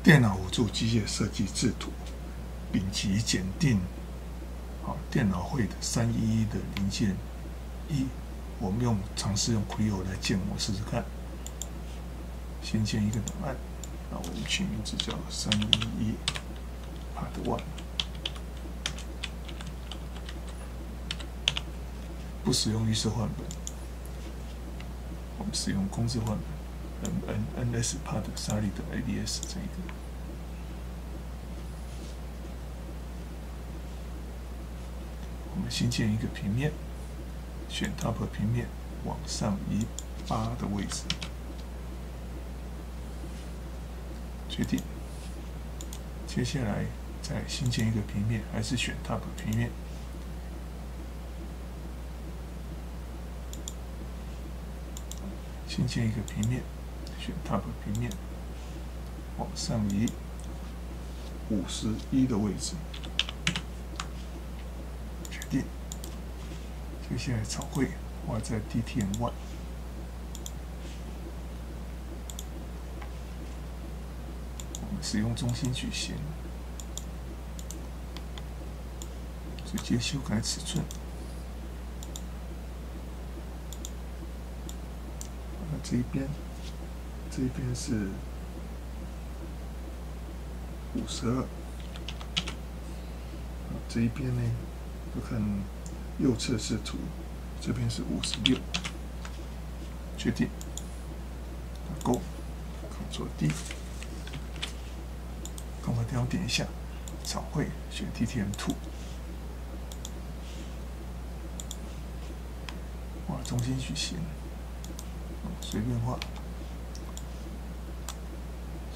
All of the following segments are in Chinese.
电脑辅助机械设计制图，丙级检定，电脑绘的311的零件1，我们尝试用 Creo 来建模试试看。先建一个档案，那我们取名字叫311 Part 1。不使用预设范本，我们使用公制范本 NS Part Solid ADS 这一个。我们新建一个平面，选 Top 平面，往上移8的位置，决定。接下来再新建一个平面，还是选 Top 平面。新建一个平面，选 Top 平面，往上移51的位置，决定。接下来草绘画在 DTM1， 我们使用中心矩形，直接修改尺寸。这一边是52，这一边呢，就看右侧视图，这边是56，决定，打勾 ，Ctrl D， 空白地方点一下，草绘选 DTM2， 画中心矩形。随便画，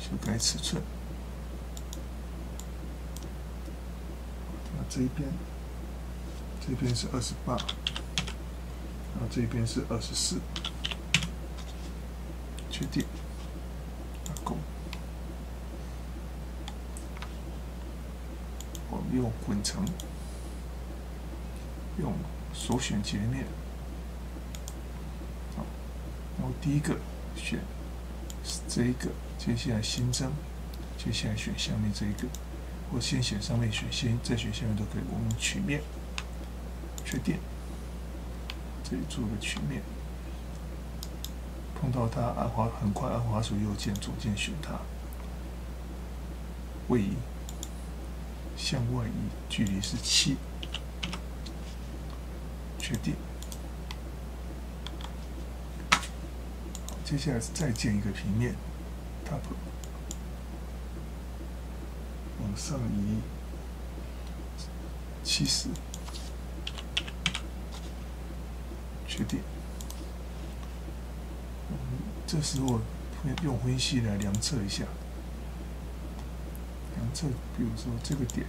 修改尺寸。那这边是28，然后这边是24，确定，打勾。我们用混成，用首选截面。然后第一个选这一个，接下来新增，接下来选下面这一个，或先选上面选再选下面都可以。我们取面，确定，这里做个取面，碰到它很快按滑鼠右键左键选它，位移，向外移，距离是7，确定。接下来再建一个平面 ，Top， 往上移70，确定。这时候用分析来量测一下，量测，比如说这个点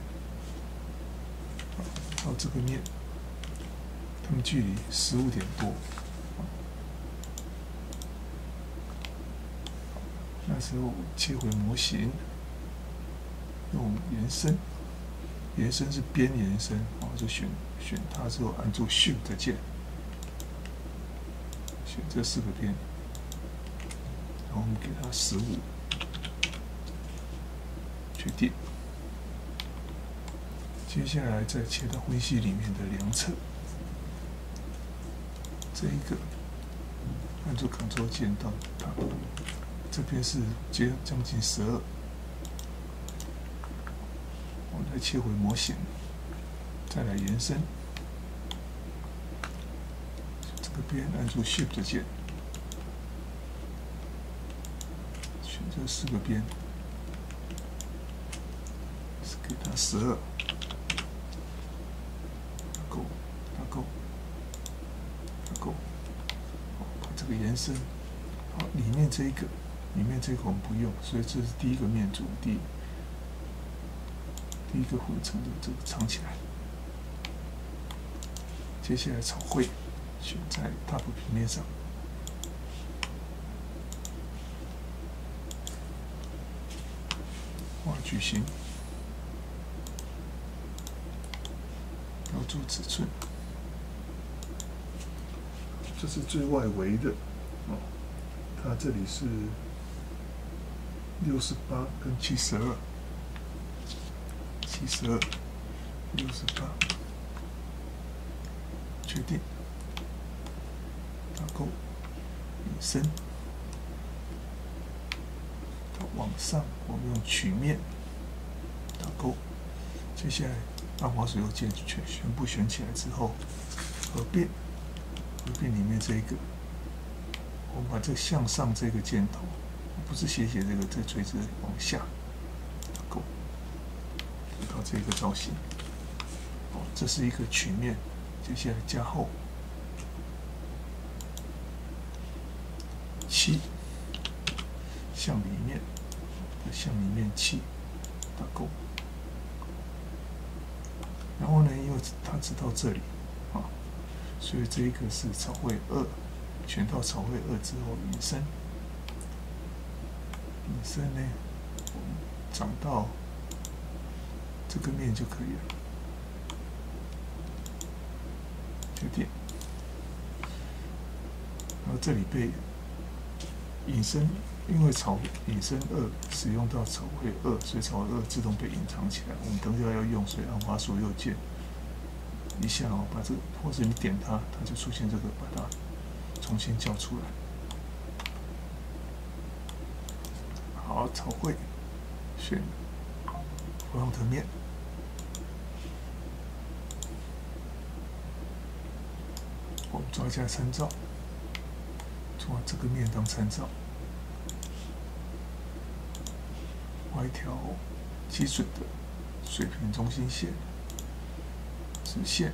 到这个面，它们距离15点多。那时候切回模型，用延伸，延伸是边延伸，就选它之后按住 Shift 键，选这4个边，然后我们给它15，决定。接下来再切到分析里面的量测，这一个按住 Ctrl 键到它。这边是将近12，我们再切回模型，再来延伸，这个边按住 Shift 键，选这4个边，给它12，打勾，把这个延伸，好，里面这个我们不用，所以这是第一个面组，第一个混成的这个藏起来。接下来草绘，选在 Top 平面上，画矩形，标注尺寸，这是最外围的，它这里是68跟72，72，68，确定，打勾，引申，到往上，我们用曲面打勾，接下来按滑鼠右键全部选起来之后，合并里面这一个，我们把这向上这个箭头，不是斜这个垂直往下打勾，到这个造型。这是一个曲面，接下来加厚7，向里面7打勾。然后呢，因为它直到这里啊，所以这一个是草绘2，选到草绘2之后引申呢，我们长到这个面就可以了。确定，然后这里被引申，因为引申2使用到草绘2，所以草绘2自动被隐藏起来。我们等一下要用，所以按滑鼠右键一下把这个，或者你点它，它就出现这个，把它重新叫出来。好，草绘选不同的面。我们抓一下参照，抓这个面当参照，画一条基准的水平中心线，直线，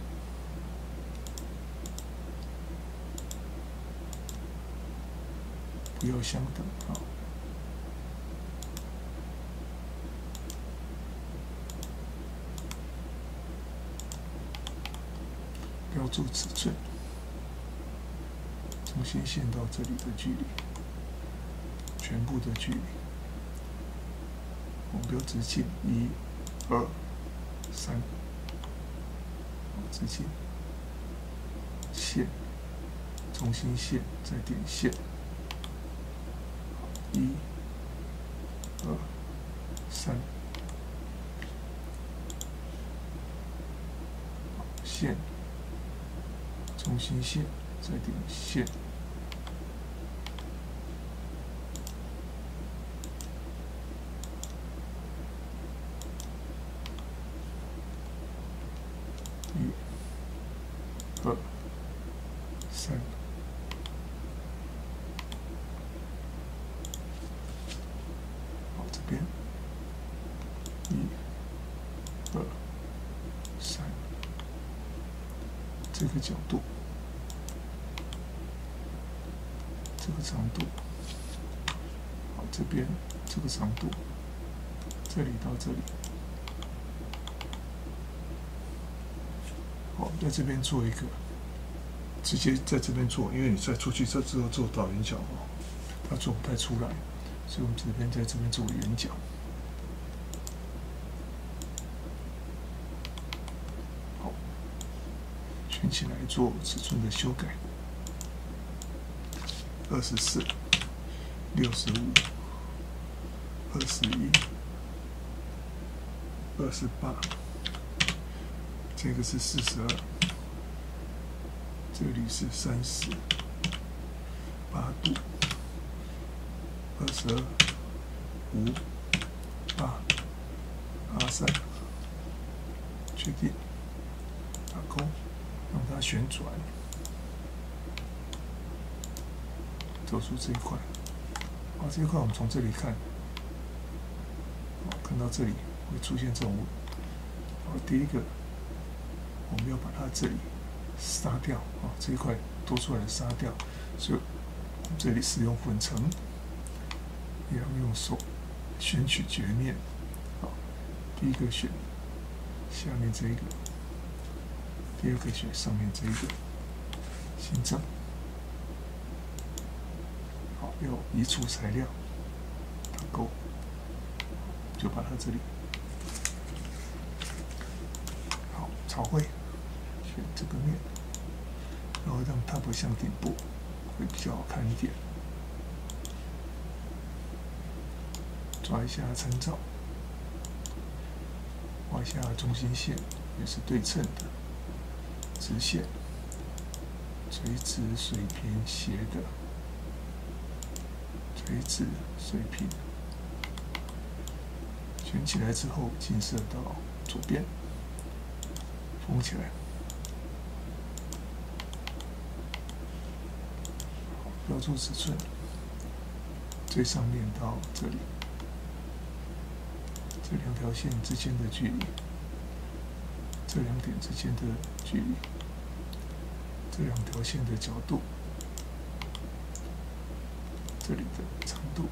不要相等啊。标注尺寸。中心线到这里的距离，全部的距离，我们标直径1、2、3，直径线，中心线再点线，1、2、3，线，中心线再点线。1、2、3，好，这边1、2、3，这个角度，这个长度，好，这边这个长度，这里到这里。在这边做一个，直接在这边做，因为你再出去这之后做倒圆角它做不太出来，所以我们这边在这边做圆角。好，选起来做尺寸的修改，24、65、21、28。这个是42，这里是38度，22、5、8、23，确定，打勾，让它旋转，走出这一块。好，这一块我们从这里看，看到这里会出现这种，好，第一个。我们要把它这里杀掉啊，这一块多出来的杀掉，所以这里使用混成，也要用手选取截面。好，第一个选下面这一个，第二个选上面这一个，新增。好，要移除材料，打勾，就把它这里。好，草绘。选这个面，然后让它不向顶部，会比较好看一点。抓一下参照，画一下中心线，也是对称的直线，垂直、水平、斜的，垂直、水平。选起来之后，近射到左边，封起来。标注尺寸，最上面到这里，这两条线之间的距离，这两点之间的距离，这两条线的角度，这里的长度，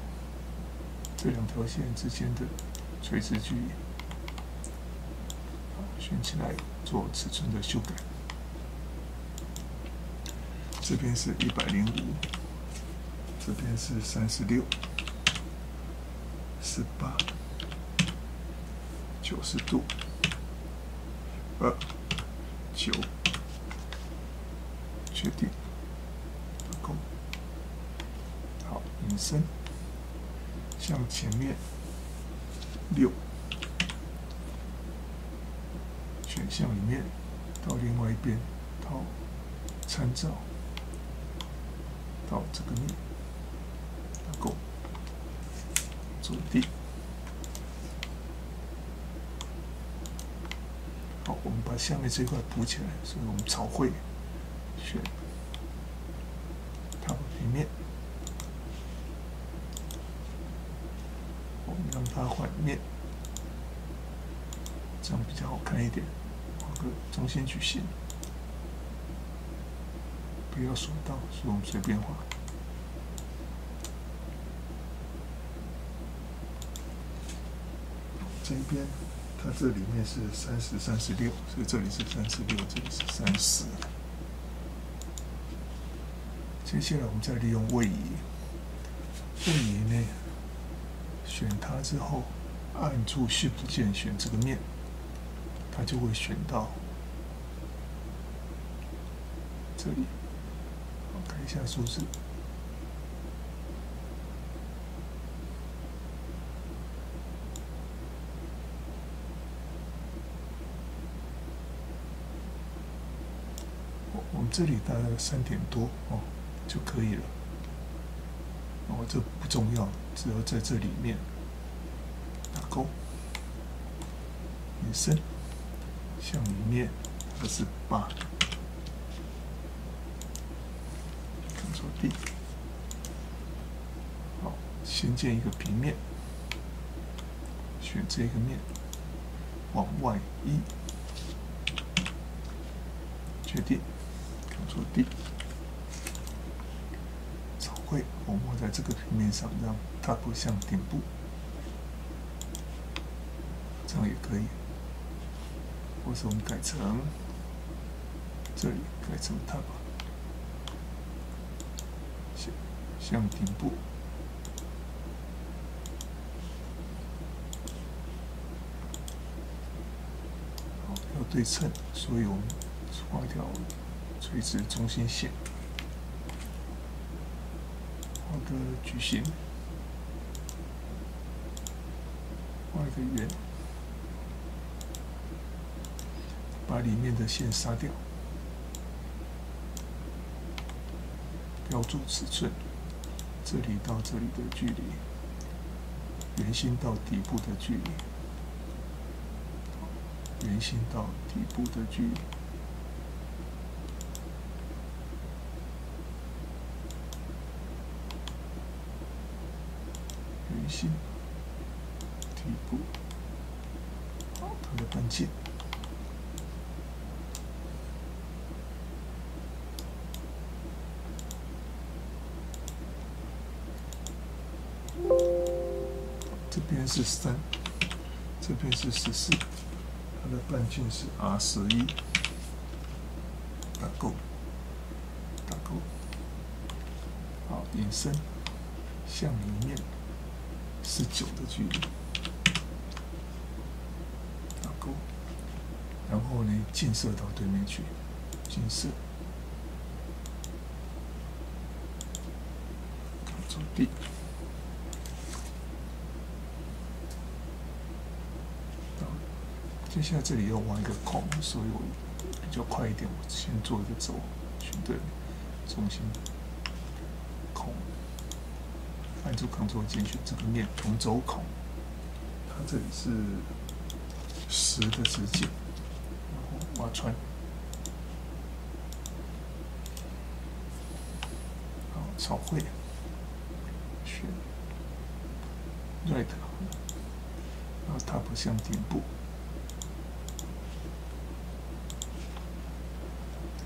这两条线之间的垂直距离，选起来做尺寸的修改。这边是105，这边是36、18、90度，2、9，确定，勾。好，引申向前面6，选项里面到另外一边，到参照，到这个面，勾，着地。好，我们把下面这一块补起来，所以我们草绘选 Top 平面，我们让它换面，这样比较好看一点。画个中心矩形，不要锁到，所以我们随便画。这一边，它这里面是30、36，所以这里是36，这里是30。接下来我们再利用位移，位移呢，选它之后，按住 Shift 键选这个面，它就会选到这里。好，看一下数字。我们这里大概3点多哦就可以了。哦，这不重要，只要在这里面打勾，引申向里面28，看错地。好，先建一个平面，选这个面，往外移，确定。着地，草绘我们会在这个平面上让它不向顶部，这样也可以。或是我们改成这里改成 Top 向顶部，好，要对称，所以我们画一条垂直中心线，画个矩形，画一个圆，把里面的线杀掉，标注尺寸，这里到这里的距离，圆心到底部的距离，圆心到底部的距离。圆心底部，好，它的半径。这边是3，这边是14，它的半径是 R11，打勾，打勾。好，引申向里面19的距离，打勾，然后呢近射到对面去，近射，着地。接下来这里又挖一个孔，所以我比较快一点，我先做一个轴，选对中心孔，按住 Ctrl 键选这个面同轴孔，它这里是10的直径，然后挖穿，好，草绘，选 Right， 然后 Tab 向顶部。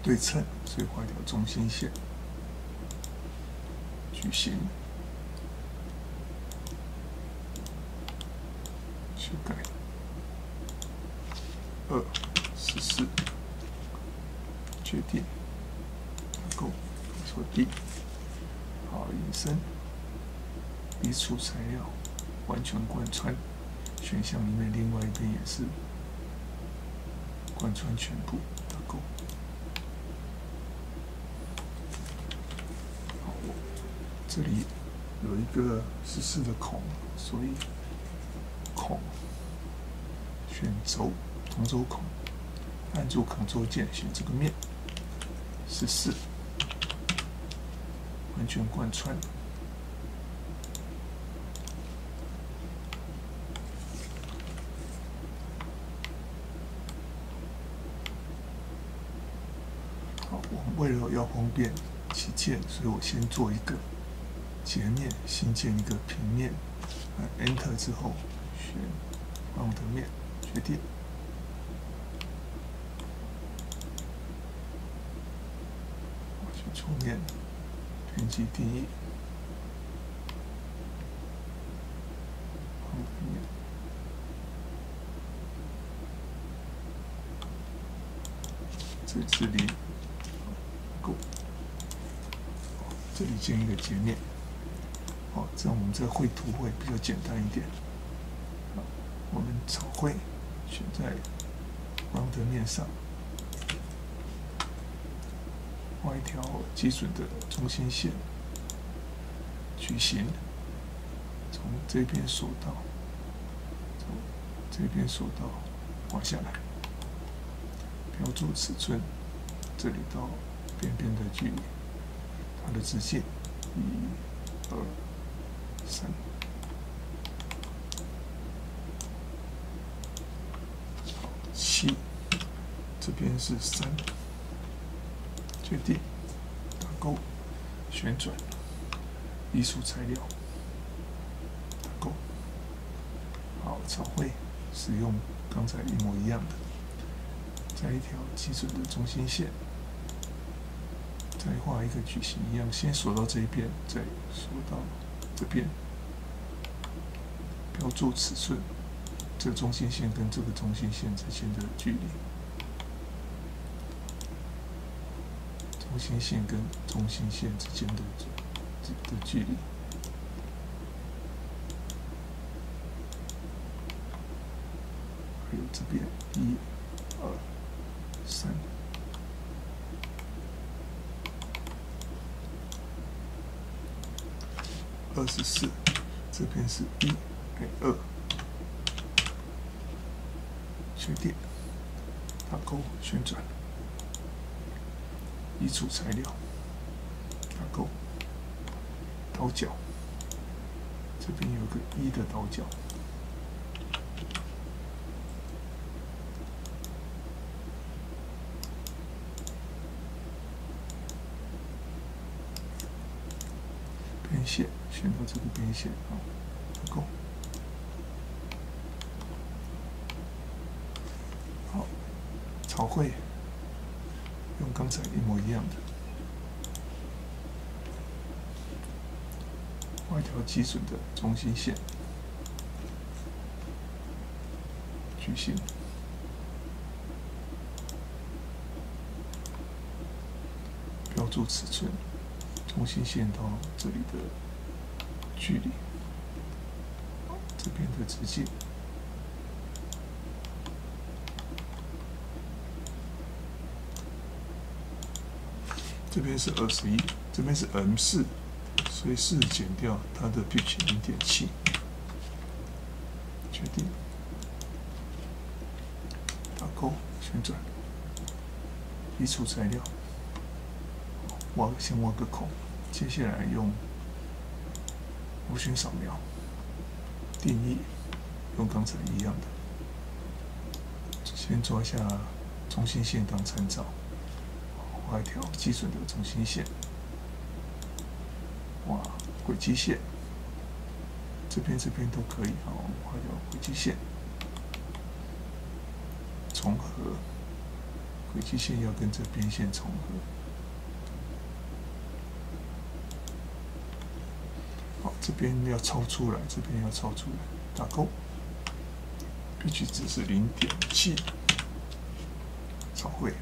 对称，所以画一条中心线，矩形，修改214，确定，够，说 D， 好，引申，笔触材料，完全贯穿，选项里面另外一边也是贯穿全部，打勾。这里有一个14的孔，所以孔选轴同轴孔，按住 Ctrl 键选这个面14，完全贯穿。好，我们为了要方便起见，所以我先做一个截面，新建一个平面，按 Enter 之后选 Round 面，决定。选出面，编辑定义 ，Round 面，这里够，这里建一个截面。好，这样我们在绘图会比较简单一点。好，我们草绘选在 Round 面上，画一条基准的中心线，矩形，从这边索道，从这边索道画下来，标注尺寸，这里到边边的距离，它的直径1、2、3，好，7，这边是3，确定，打勾，旋转，艺术材料，打勾，好，草绘使用刚才一模一样的，再一条基准的中心线，再画一个矩形一样，先锁到这一边，再锁到这边，标注尺寸，这个中心线跟这个中心线之间的距离，中心线跟中心线之间的距离，还有这边1、2、3。24，这边是1、2，确定，打勾，旋转，移除材料，打勾，倒角，这边有个1的倒角，边线。选到这个边线啊，打勾。好，草绘用刚才一模一样的，画一条基准的中心线，矩形，标注尺寸，中心线到这里的距离，这边的直径，这边是21，这边是 M4，所以4减掉它的 pitch 0.7，决定，打勾，旋转，移除材料，先挖个孔，接下来用无菌扫描定义，用刚才一样的，先抓下中心线当参照，画一条基准的中心线，画轨迹线，这边都可以，画条轨迹线，重合，轨迹线要跟这边线重合。好，这边要超出来，这边要超出来，打勾。pitch 值是0.7，草绘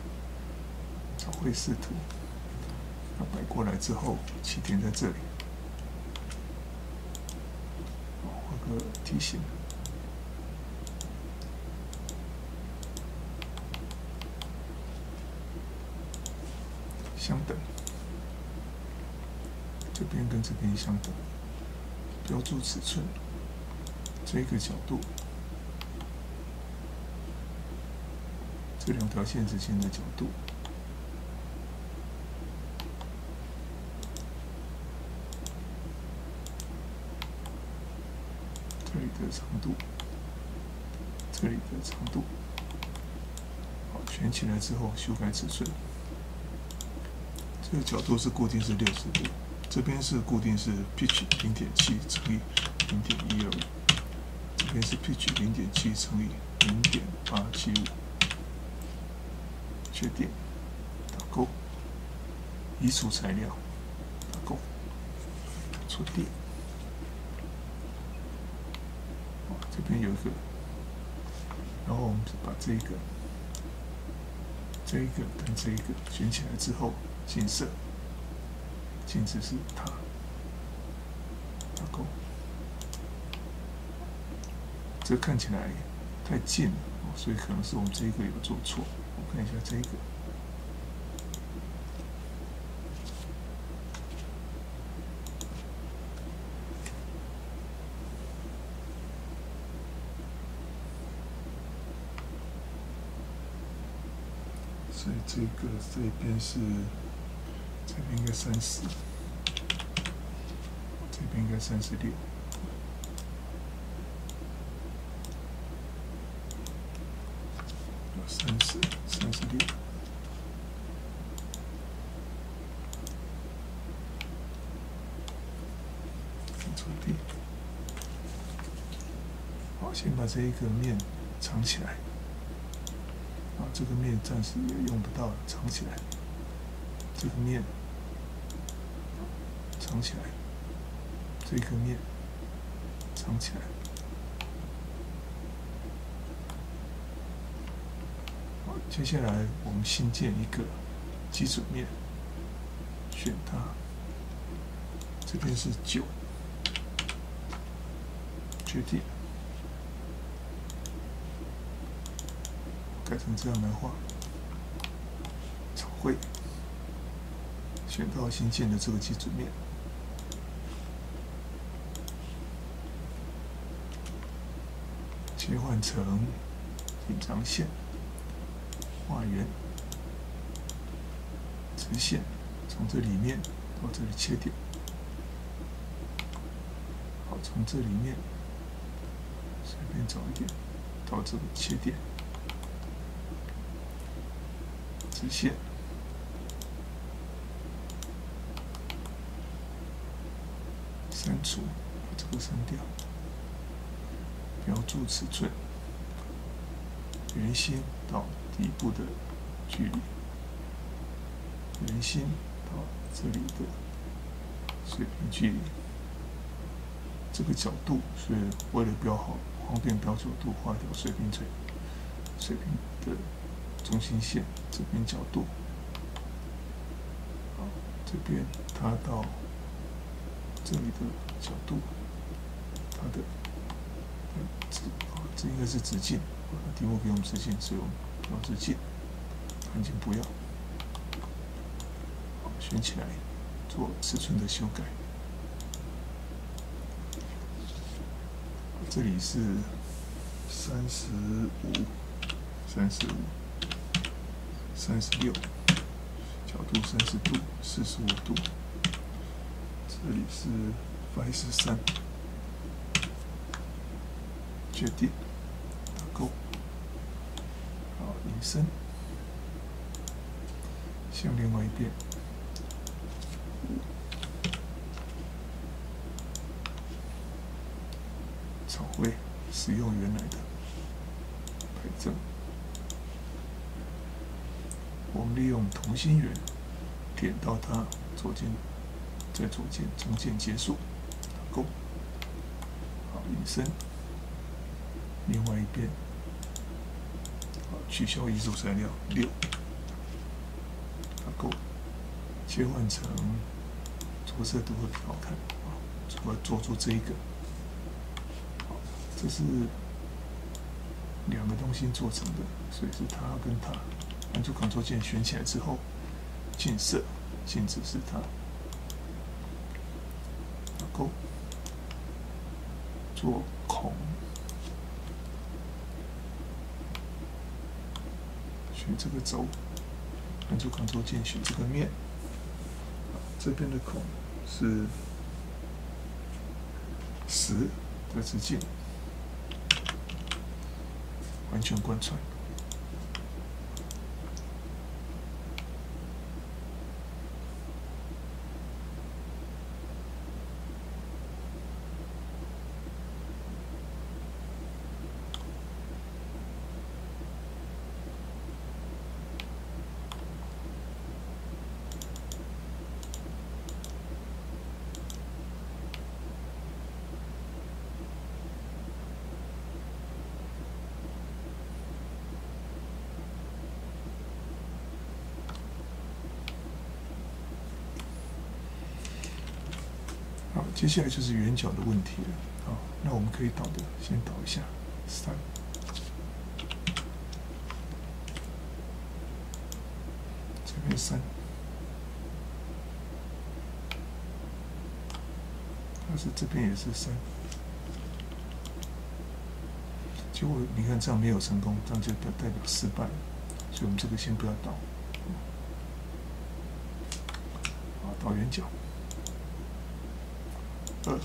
视图，要摆过来之后，起点在这里，画个梯形，相等，这边跟这边相等，标注尺寸，这个角度。这两条线之间的角度，这里的长度，这里的长度，好，选起来之后修改尺寸。这个角度是固定是60度，这边是固定是 pitch 0.7乘以0.12，这边是 pitch 0.7乘以0.875。确定，打勾，移除材料，打勾，触电。这边有一个，然后我们把这个跟这个选起来之后，近色，近似是它，打勾。这看起来太近了，所以可能是我们这个有做错。我看一下这个，所以这边是，这边应该30，这边应该36。36，触地。好，先把这一个面藏起来。这个面暂时也用不到了，藏起来。这个面藏起来，这个面藏起来。接下来我们新建一个基准面，选它，这边是9，决定，改成这样来画，草绘，选到新建的这个基准面，切换成隐藏线。画圆，直线从这里面到这里切点，好，从这里面随便找一点到这个切点，直线，删除，把这个删掉，标注尺寸，圆心到底部的距离，圆心到这里的水平距离，这个角度，所以为了标好方便标角度，画一条水平的中心线，这边角度，好，这边它到这里的角度，它的这应该是直径，题目给我们直径，所以我们标直径，按键不要，好，选起来做尺寸的修改。这里是35、35、36，角度30度、45度，这里是513，决定，打勾，好，引申，向另外一边。草绘使用原来的排正，我们利用同心圆点到它左键，在左键中键结束，打勾，好，引申，另外一边，好，取消遗嘱材料6，打勾，切换成着色图会比较好看，我做出这一个。这是2个东西做成的，所以是它跟它。按住 Ctrl 键选起来之后，近色，禁止是它。打勾，做孔，选这个轴，按住 Ctrl 键选这个面。这边的孔是10的直径。完全贯穿。好，接下来就是圆角的问题了。好，那我们可以导的，先导一下3，这边3，但是这边也是3。结果你看这样没有成功，这样就代表失败了，所以我们这个先不要导。好，导圆角。2，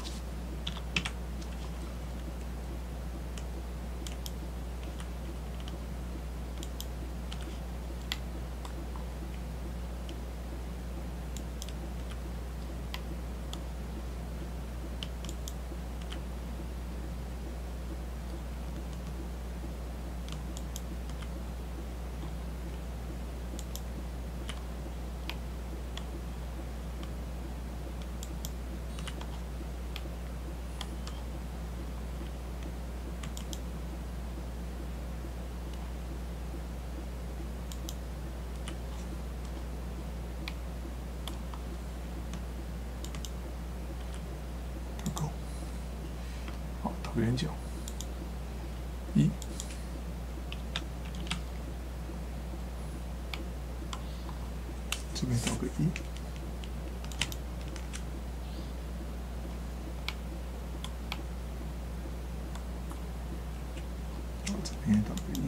圆角1，这边导个1，好，这边也导个1，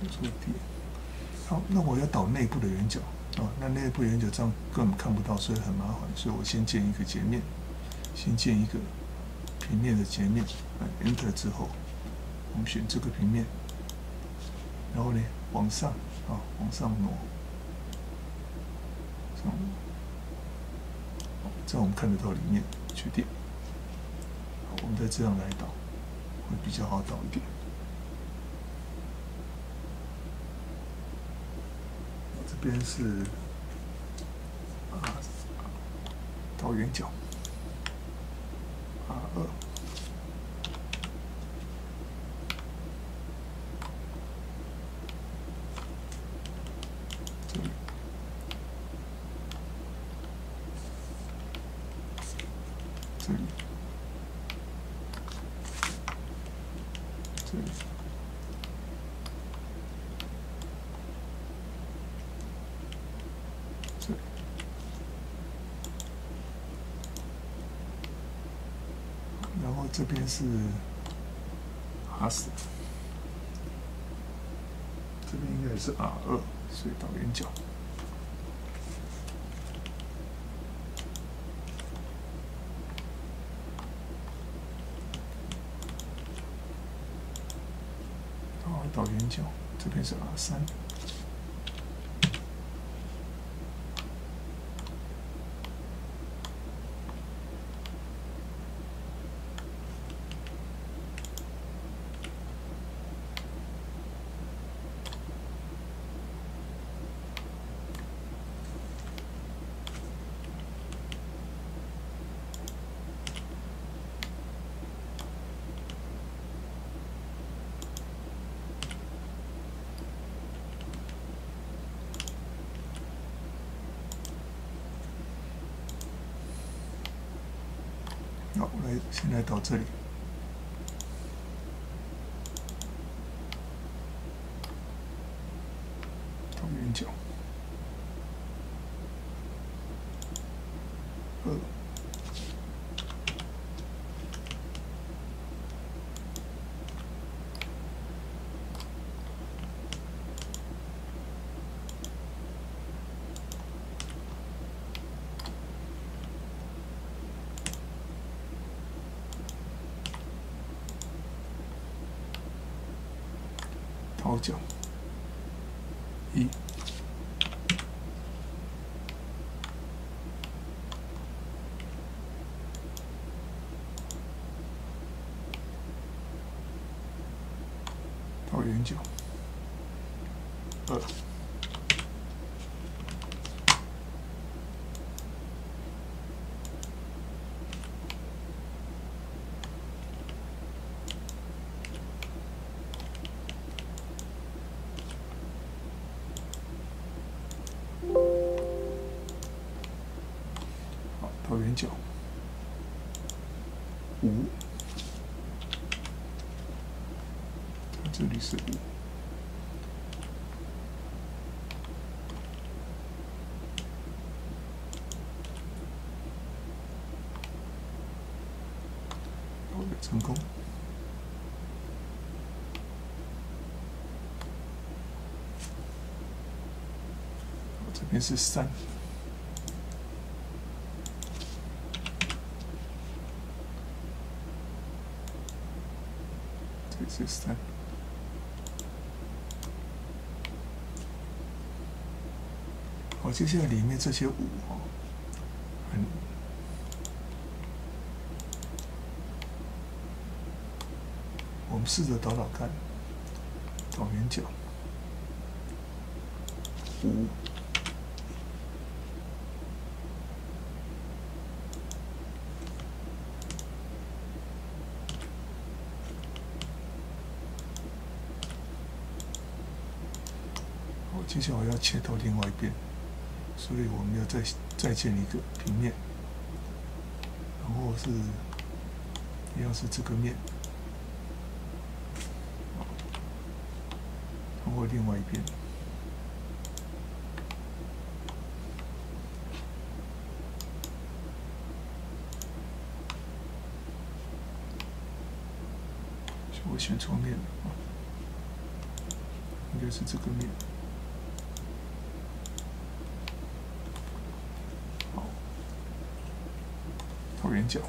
做底。好，那我要导内部的圆角哦，那内部圆角这样根本看不到，所以很麻烦，所以我先建一个截面。先建一个平面的截面，按 Enter 之后，我们选这个平面，然后呢往上啊，往上挪，上挪，这样我们看得到里面，确定。好，我们再这样来导，会比较好导一点。这边是导圆角。R2，这里，这里，这里，这里。然后这边是R10。这边应该也是 R2，所以导圆角。好，导圆角，这边是 R3。好，现在到这里，导圆角，2，导角，1，导圆角，2，好，导圆角，5，这里是5。成功。这边是3，这里是3。好，接下来里面这些5哦，我们试着导导看，导圆角5，好，接下来我要切到另外一边，所以我们要再建一个平面，然后是一样是这个面。通过另外一边，我选错面了啊，应该是这个面。好，导圆角5。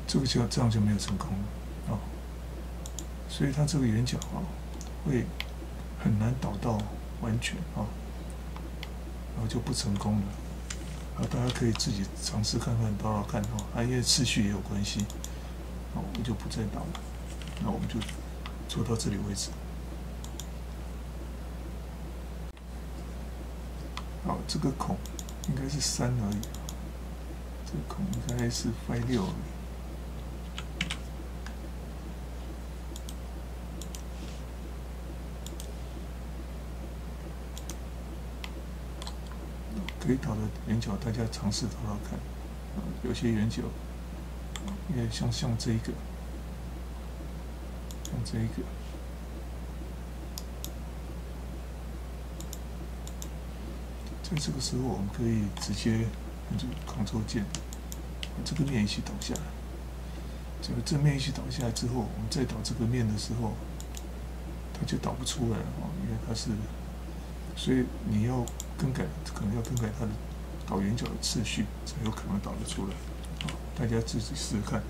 这个这样就没有成功了啊，所以它这个圆角啊会很难导到完全啊，然后就不成功了。大家可以自己尝试看看，导导看啊，因为次序也有关系，那我们就不再导了，那我们就做到这里为止。好，这个孔应该是3而已，这个孔应该是5、6而已。可以导的圆角，大家尝试导导看。有些圆角，因为像这一个，像这一个，在这个时候，我们可以直接按住 Ctrl 键，把这个面一起导下来。这个正面一起导下来之后，我们再导这个面的时候，它就导不出来了因为它是，所以你要更改，可能要更改它的导圆角的次序，才有可能导得出来。大家自己试试看。